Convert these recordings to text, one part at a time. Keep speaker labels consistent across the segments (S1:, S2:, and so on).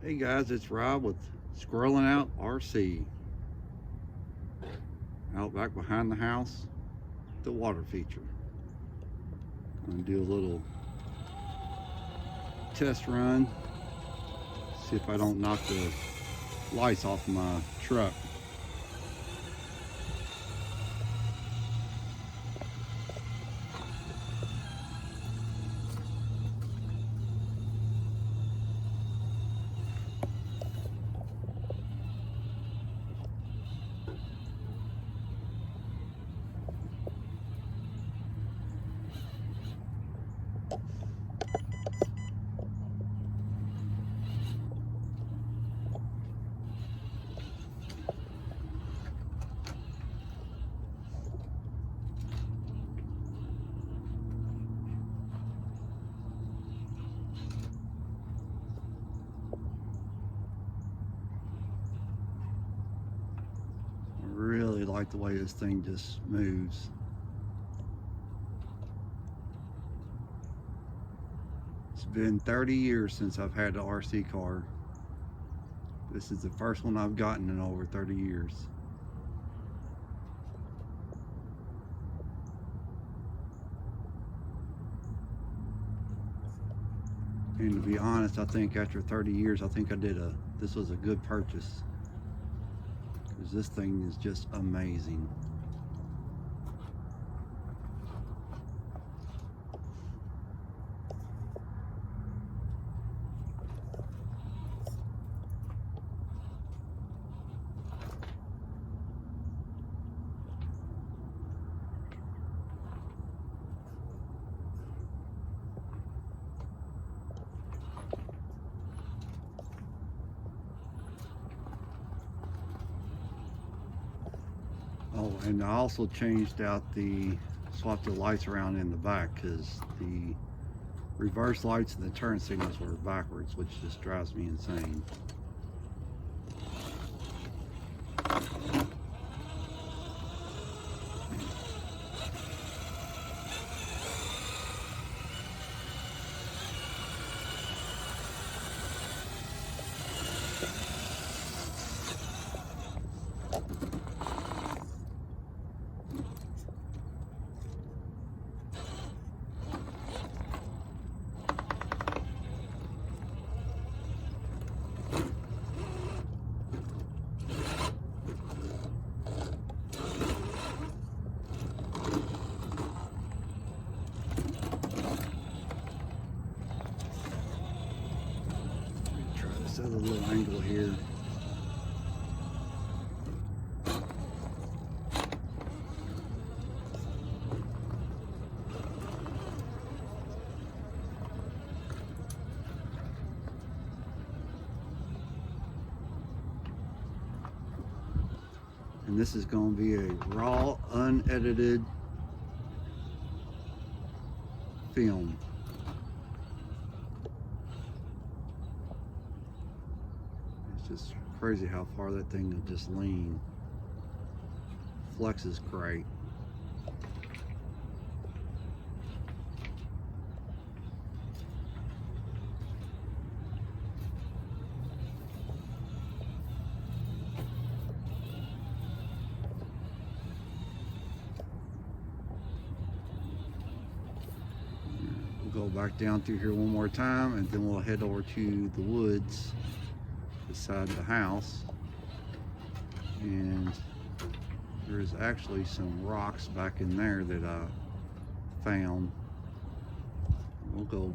S1: Hey guys, it's Rob with Squirrelin' Out RC. Out back behind the house, the water feature. I'm gonna do a little test run, see if I don't knock the lights off my truck. I really like the way this thing just moves. It's been 30 years since I've had an RC car. This is the first one I've gotten in over 30 years. And to be honest, I think after 30 years, I think this was a good purchase. Because this thing is just amazing. Oh, and I also swapped the lights around in the back because the reverse lights and the turn signals were backwards, which just drives me insane. Try this other little angle here. And this is going to be a raw, unedited film. It's just crazy how far that thing will just lean. Flex is great. Go back down through here one more time, and then we'll head over to the woods beside the house. And there's actually some rocks back in there that I found. We'll go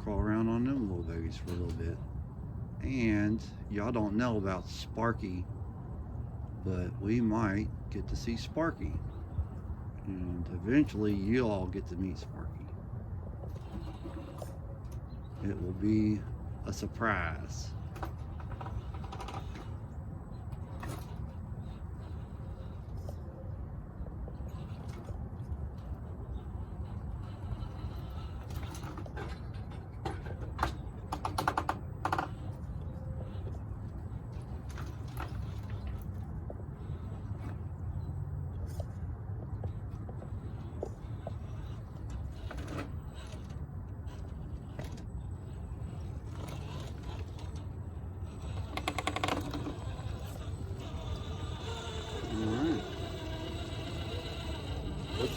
S1: crawl around on them little babies for a little bit. And y'all don't know about Sparky, but we might get to see Sparky. And eventually you'll all get to meet Sparky. It will be a surprise.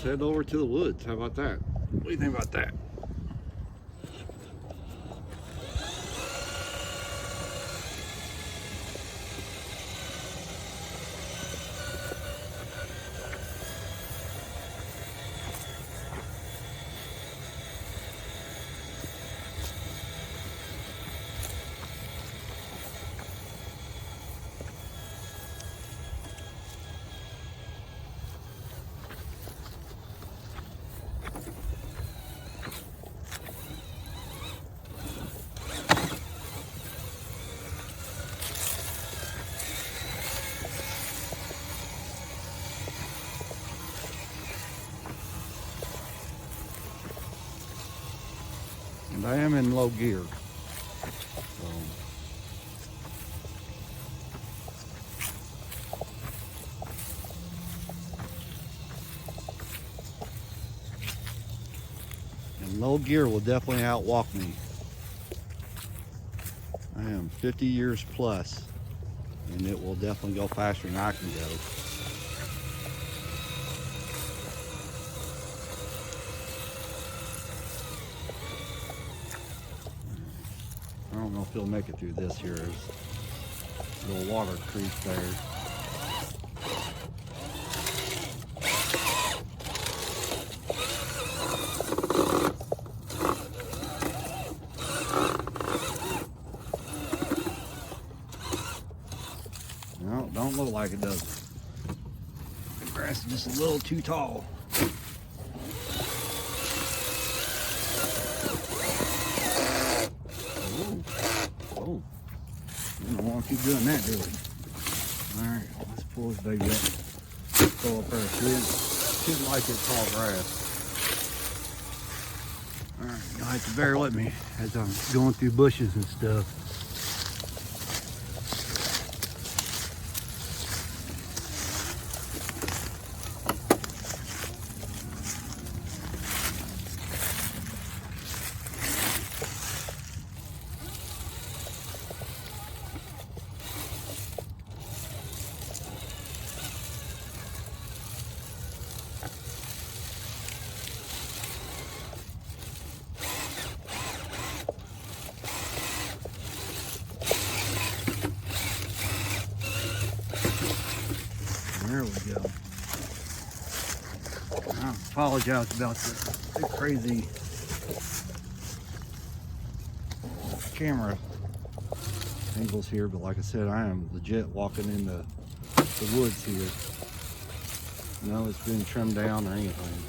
S1: head over to the woods. How about that? What do you think about that? And I am in low gear. So. And low gear will definitely outwalk me. I am 50 years plus, and it will definitely go faster than I can go. I don't know if he'll make it through this here. There's a little water creek there. No, don't look like it, does it? The grass is just a little too tall. Oh, we don't want to keep doing that, do we? Alright, let's pull this baby up. Go up there. Shouldn't like it tall grass. Alright, you'll have to bear with me as I'm going through bushes and stuff. There we go. I apologize about the crazy camera angles here, but like I said, I am legit walking in the woods here. No, it's been trimmed down or anything.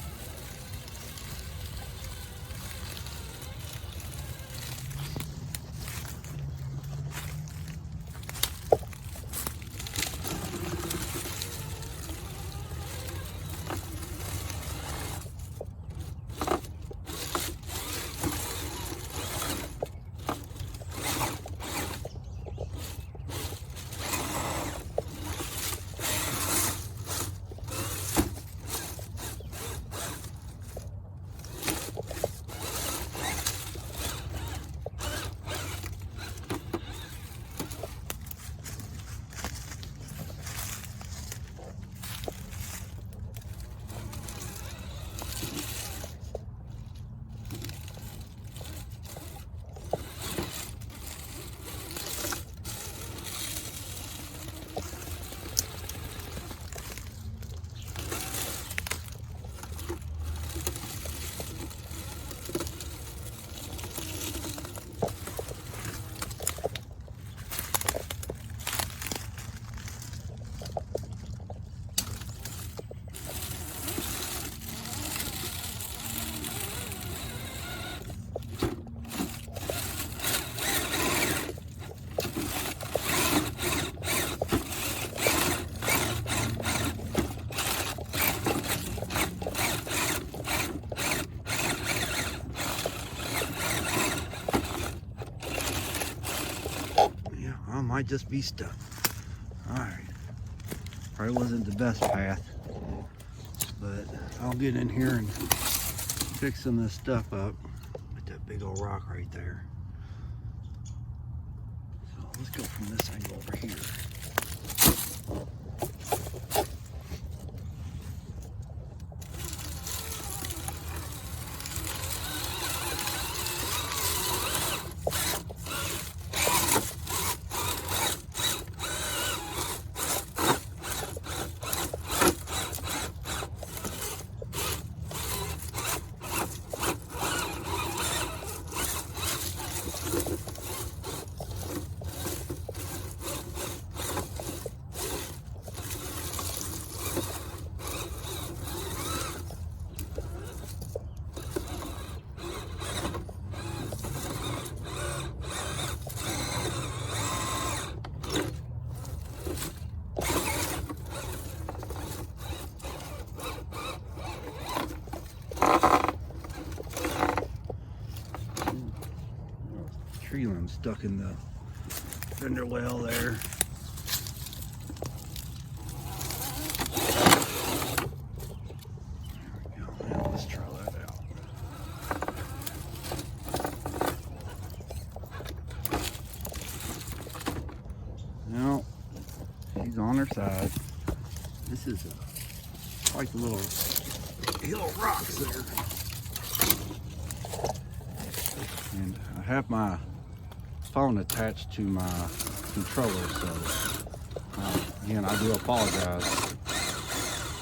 S1: I might just be stuck. Alright. Probably wasn't the best path, but I'll get in here and fix some of this stuff up. With that big old rock right there. So let's go from this angle over here. tree limb stuck in the fender well there. There we go. Now let's try that out. Now she's on her side. This is quite a little hill of rocks there. And I have my phone attached to my controller, so again, I do apologize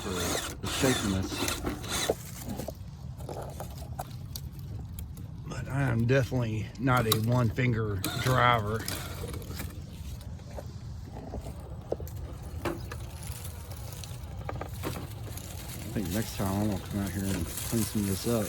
S1: for the shakiness, but I am definitely not a one finger driver. I think next time I'm gonna come out here and clean some of this up.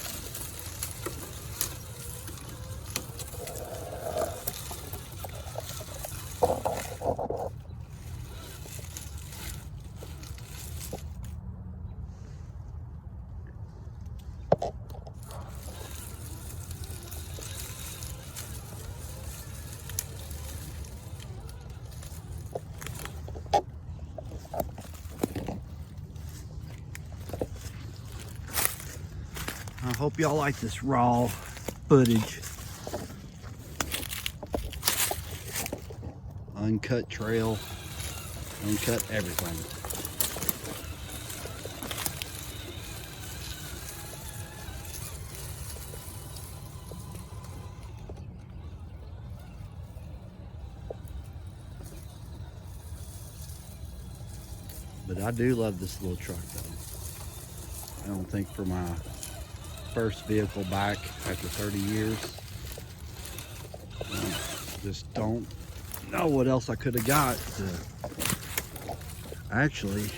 S1: I hope y'all like this raw footage. Uncut trail, uncut everything. But I do love this little truck though. I don't think for my first vehicle back after 30 years, just don't know what else I could have got to actually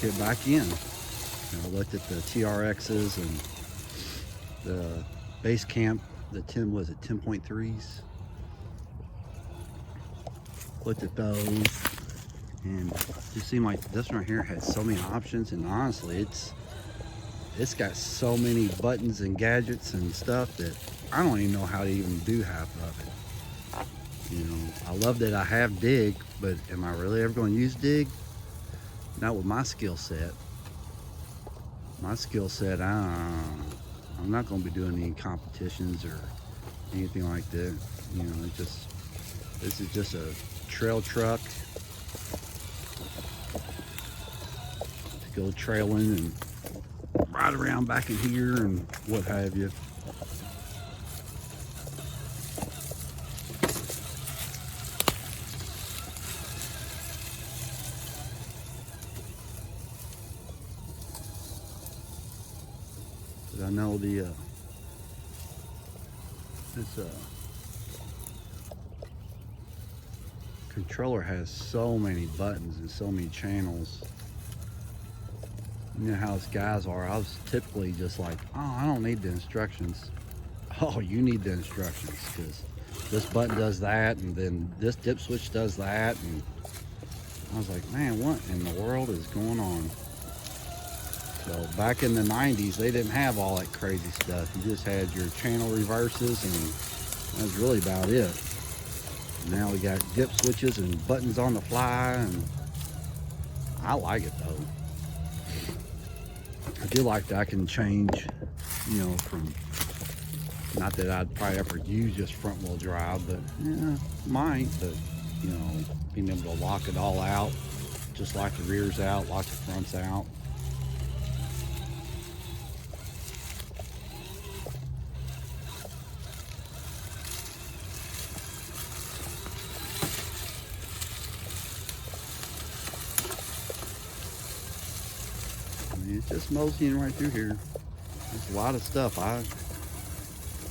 S1: get back in. I looked at the TRXs and the base camp, the 10.3s. Looked at those, and it seemed like this one right here had so many options, and honestly it's got so many buttons and gadgets and stuff that I don't even know how to even do half of it. You know, I love that I have dig, but am I really ever going to use dig? Not with my skill set. My skill set, I'm not going to be doing any competitions or anything like that. You know, this is just a trail truck to go trailing and ride around back in here and what have you. But I know this controller has so many buttons and so many channels. You know how us guys are. I was typically just like, oh, I don't need the instructions. Oh, you need the instructions, because this button does that, and then this dip switch does that, and I was like, man, what in the world is going on? So back in the 90s, they didn't have all that crazy stuff. You just had your channel reverses, and that was really about it. Now we got dip switches and buttons on the fly, and I like it though. I do like that I can change, you know, from, not that I'd probably ever use just front wheel drive, but yeah, might, but you know, being able to lock it all out, just lock the rears out, lock the fronts out. It's just moseying right through here. There's a lot of stuff. I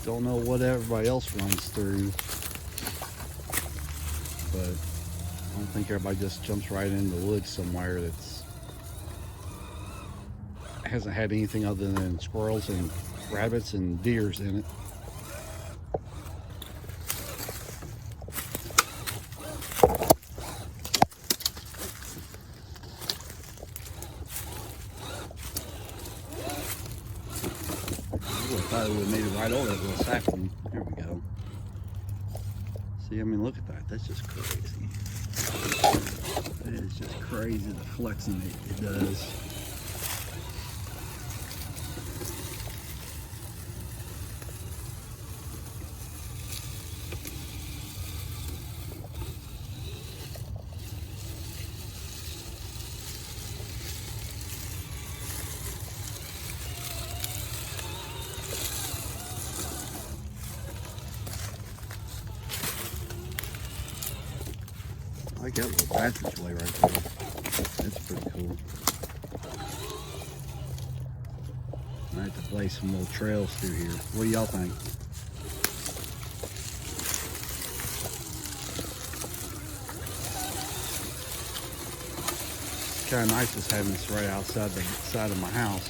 S1: don't know what everybody else runs through, but I don't think everybody just jumps right in the woods somewhere that's hasn't had anything other than squirrels and rabbits and deers in it. I thought we would have made it right over that little sapling. There we go. See, I mean, look at that. That's just crazy. It is just crazy the flexing it does. I like that little passageway right there. That's pretty cool. I have to play some little trails through here. What do y'all think? It's kind of nice just having this right outside the side of my house.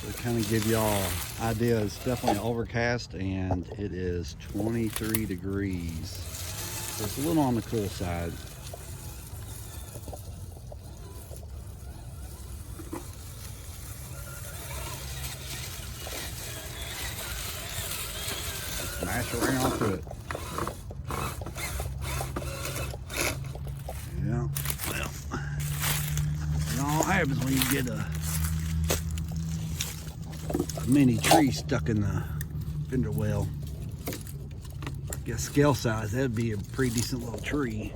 S1: To kind of give y'all an idea, it's definitely overcast and it is 23 degrees. So it's a little on the cool side. Smash around through it. Yeah, well, it all happens when you get a mini tree stuck in the fender well. I guess scale size, that'd be a pretty decent little tree.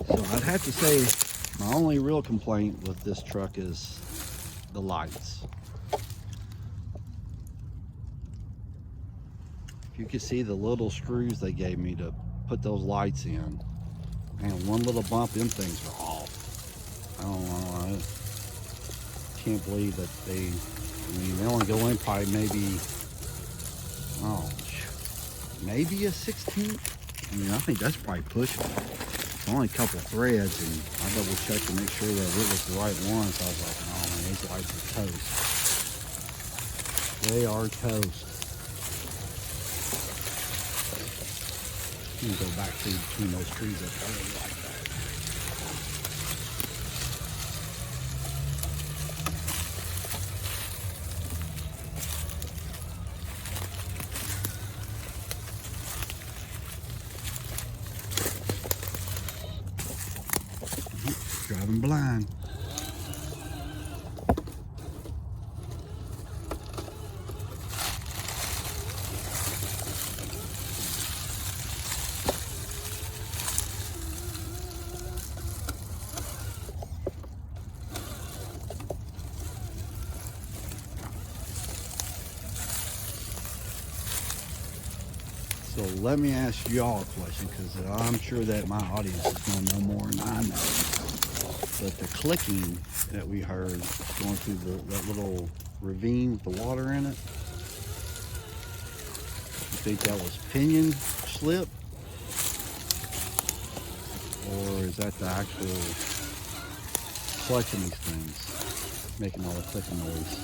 S1: So I'd have to say my only real complaint with this truck is the lights. If you could see the little screws they gave me to put those lights in, and one little bump, them things are off. I don't know. I can't believe that they only go in probably maybe a 16th. I mean, I think that's probably pushing it. It's only a couple threads, and I double checked to make sure that it was the right one. So I was like, oh man, these lights are toast. They are toast. Let me go back through between those trees up there like that. Driving blind. So let me ask y'all a question, because I'm sure that my audience is going to know more than I know. But the clicking that we heard going through that little ravine with the water in it, you think that was pinion slip? Or is that the actual clutching these things, making all the clicking noise?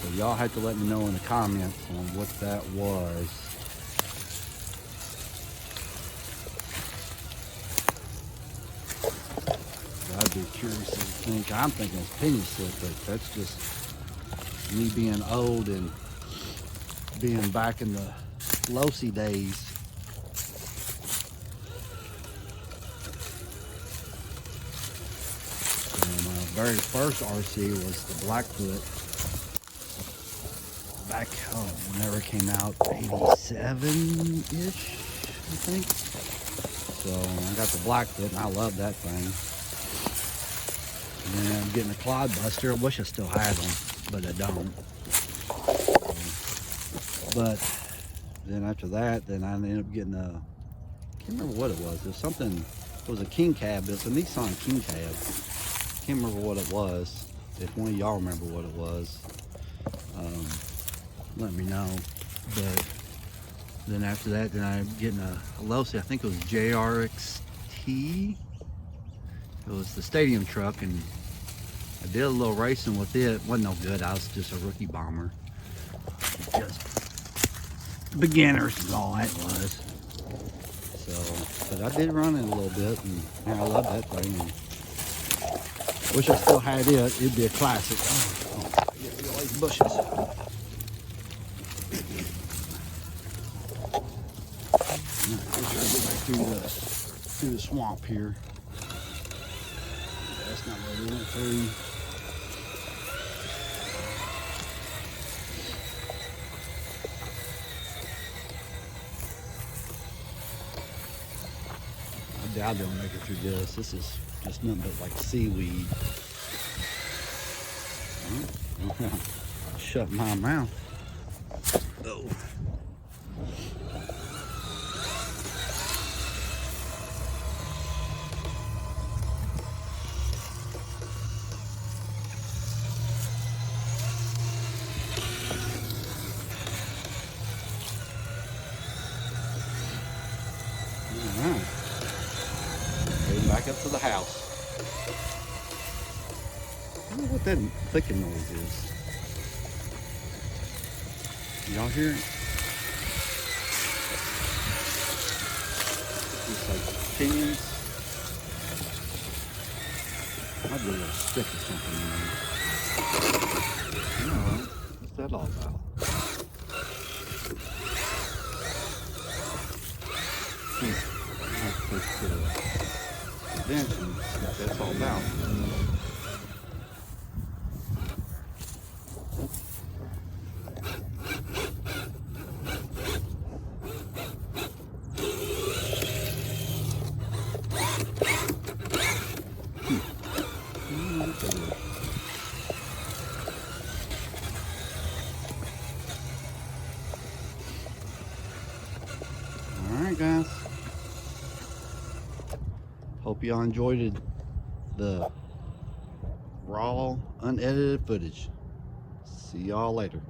S1: So y'all have to let me know in the comments on what that was. I'd be curious to think. I'm thinking it's pinion slip, but that's just me being old and being back in the Losi days. And my very first RC was the Blackfoot. Back, whenever it came out, 87-ish, I think. So I got the Blackfoot, and I love that thing. And then I'm getting a Clodbuster. I wish I still had them, but I don't. But then after that, then I ended up getting a, I can't remember what it was. It was something, it was a King Cab. It was a Nissan King Cab. Can't remember what it was. If one of y'all remember what it was, let me know. But then after that, then I'm getting a Losi. I think it was JRXT. It was the stadium truck, and I did a little racing with it. Wasn't no good. I was just a rookie bomber. Just beginners is all that was. So, but I did run it a little bit, and man, I love that thing. And wish I still had it. It'd be a classic. Oh, get all these bushes. Get back through the swamp here. That's not what we went through. I doubt they'll make it through this. This is just nothing but like seaweed. Shut my mouth. Oh. Alright. Heading back up to the house. I wonder what that clicking noise is. Y'all hear it? It's like pinions. Might be a little stick or something in there. Alright. What's that all about? I'll take the bench and see what that's all about. Alright guys, hope y'all enjoyed the raw unedited footage. See y'all later.